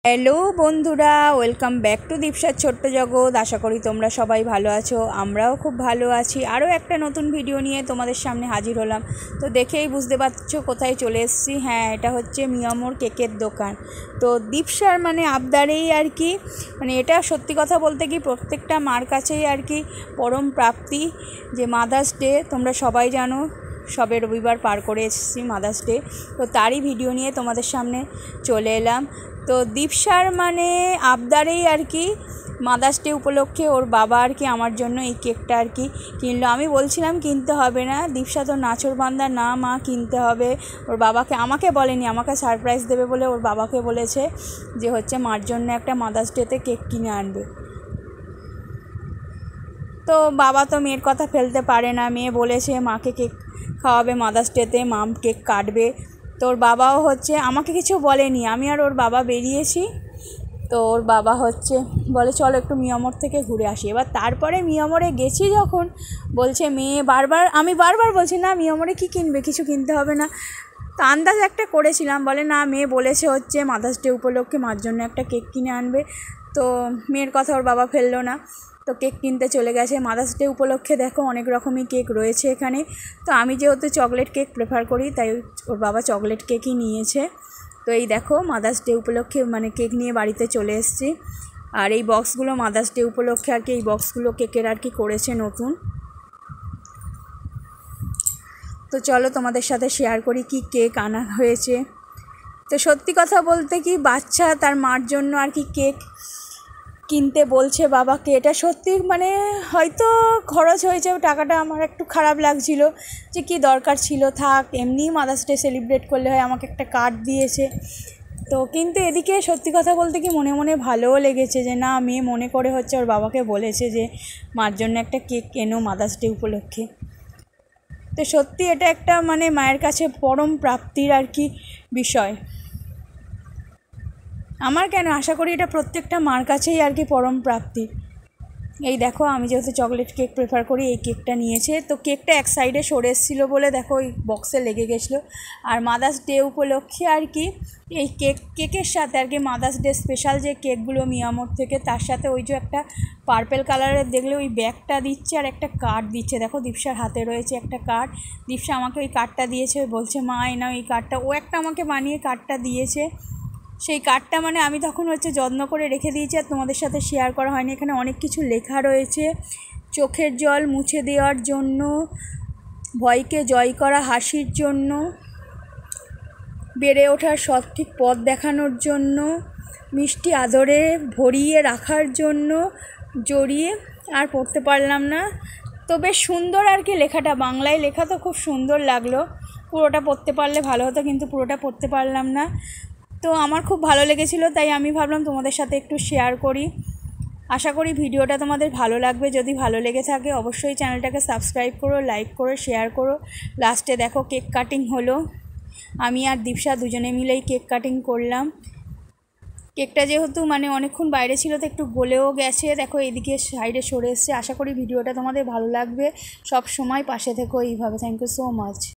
Hello বন্ধুরা, welcome back to দীপসার ছোট্ট জগৎ। আশা করি তোমরা সবাই ভালো আছো, আমরাও খুব ভালো আছি। আরও একটা নতুন ভিডিও নিয়ে তোমাদের সামনে হাজির হলাম। তো দেখেই বুঝতে পারছো কোথায় চলে এসেছি। হ্যাঁ, এটা হচ্ছে মিয়ামোর কেকের দোকান। তো দীপসার আবদারেই আর কি, এটা সত্যি কথা বলতে কি প্রত্যেকটা মার কাছেই আর কি পরম প্রাপ্তি যে মাদার্স ডে। তোমরা সবাই জানো, সবে রবিবার পার করে এসেছি মাদার্স ডে। তো তারই ভিডিও নিয়ে তোমাদের সামনে চলে এলাম। তো দীপসার আবদারেই আর কি মাদার্স ডে উপলক্ষে ওর বাবা আর কি আমার জন্য এই কেকটা আর কি কিনলো। আমি বলছিলাম কিনতে হবে না, দীপসা তো নাছোড়বান্দা, না মা কিনতে হবে। ওর বাবাকে, আমাকে বলেনি, আমাকে সারপ্রাইজ দেবে বলে ওর বাবাকে বলেছে যে হচ্ছে মার জন্য একটা মাদার্স ডেতে কেক কিনে আনবে। তো বাবা তো মেয়ের কথা ফেলতে পারে না, মেয়ে বলেছে মাকে কেক খাওয়াবে মাদার্স ডেতে, মাম কেক কাটবে। তো ওর বাবাও হচ্ছে আমাকে কিছু বলেনি, আমি আর ওর বাবা বেরিয়েছি। তো ওর বাবা হচ্ছে বলে চলো একটু মিয়ামোর থেকে ঘুরে আসি। এবার তারপরে মিয়ামোরে গেছি যখন, বলছে মেয়ে আমি বারবার বলছি না মিয়ামোরে কী কিনবে, কিছু কিনতে হবে না। তো আন্দাজ একটা করেছিলাম, বলে না মেয়ে বলেছে হচ্ছে মাদার্স ডে উপলক্ষে মার জন্য একটা কেক কিনে আনবে। তো মেয়ের কথা ওর বাবা ফেললো না, তো কেক কিনতে চলে গেছে। মাদার্স ডে উপলক্ষে দেখো অনেক রকমই কেক রয়েছে এখানে। তো আমি যেহেতু চকলেট কেক প্রেফার করি, তাই ওর বাবা চকলেট কেকই নিয়েছে। তো এই দেখো মাদার্স ডে উপলক্ষে কেক নিয়ে বাড়িতে চলে এসেছি। আর এই বক্সগুলো মাদার্স ডে উপলক্ষে আর কি এই বক্সগুলো কেকের আর কি করেছে নতুন। তো চলো তোমাদের সাথে শেয়ার করি কি কেক আনা হয়েছে। তো সত্যি কথা বলতে কি বাচ্চা তার মার জন্য আর কি কেক কিনতে বলছে বাবাকে, এটা সত্যি হয়তো খরচ হয়েছে টাকাটা, আমার একটু খারাপ লাগছিল যে কি দরকার ছিল, থাক এমনিই মাদার্স ডে সেলিব্রেট করলে হয়, আমাকে একটা কার্ড দিয়েছে। তো কিন্তু এদিকে সত্যি কথা বলতে কি মনে মনে ভালোও লেগেছে যে না, মেয়ে মনে করে হচ্ছে ওর বাবাকে বলেছে যে মার জন্য একটা কেক কেনো মাদার্স ডে উপলক্ষে। তো সত্যি এটা একটা মায়ের কাছে পরম প্রাপ্তির আর কি বিষয়। আমার কেন, আশা করি এটা প্রত্যেকটা মার কাছেই আর কি পরম প্রাপ্তি। এই দেখো আমি যেহেতু চকলেট কেক প্রেফার করি, এই কেকটা নিয়েছে। তো কেকটা এক সাইডে সরে এসেছিলো বলে দেখো ওই বক্সে লেগে গেছিলো। আর মাদার্স ডে উপলক্ষে আর কি এই কেকের সাথে আর কি মাদার্স ডে স্পেশাল যে কেকগুলো মিয়ামোর থেকে, তার সাথে ওই যে একটা পার্পেল কালারের দেখলে ওই ব্যাগটা দিচ্ছে আর একটা কার্ড দিচ্ছে। দেখো দীপসার হাতে রয়েছে একটা কার্ড, দীপসা আমাকে ওই কার্ডটা দিয়েছে, বলছে মা এই নাও এই কার্ডটা। ও একটা আমাকে বানিয়ে কার্ডটা দিয়েছে। সেই কার্ডটা আমি তখন হচ্ছে যত্ন করে রেখে দিয়েছি আর তোমাদের সাথে শেয়ার করা হয়নি। এখানে অনেক কিছু লেখা রয়েছে, চোখের জল মুছে দেওয়ার জন্য, ভয়কে জয় করা হাসির জন্য, বেড়ে ওঠার সঠিক পথ দেখানোর জন্য, মিষ্টি আদরে ভরিয়ে রাখার জন্য, জড়িয়ে। আর পড়তে পারলাম না। তো বেশ সুন্দর আর কি লেখাটা, বাংলায় লেখা, তো খুব সুন্দর লাগলো। পুরোটা পড়তে পারলে ভালো হতো, কিন্তু পুরোটা পড়তে পারলাম না। তো আমার খুব ভালো লেগেছিলো, তাই আমি ভাবলাম তোমাদের সাথে একটু শেয়ার করি। আশা করি ভিডিওটা তোমাদের ভালো লাগবে। যদি ভালো লেগে থাকে অবশ্যই চ্যানেলটাকে সাবস্ক্রাইব করো, লাইক করো, শেয়ার করো। লাস্টে দেখো কেক কাটিং হলো, আমি আর দীপসা দুজনে মিলেই কেক কাটিং করলাম। কেকটা যেহেতু অনেকক্ষণ বাইরে ছিল তো একটু গলেও গেছে। দেখো এইদিকে সাইডে সরে এসছে। আশা করি ভিডিওটা তোমাদের ভালো লাগবে। সব সময় পাশে থেকো এইভাবে। Thank you so much.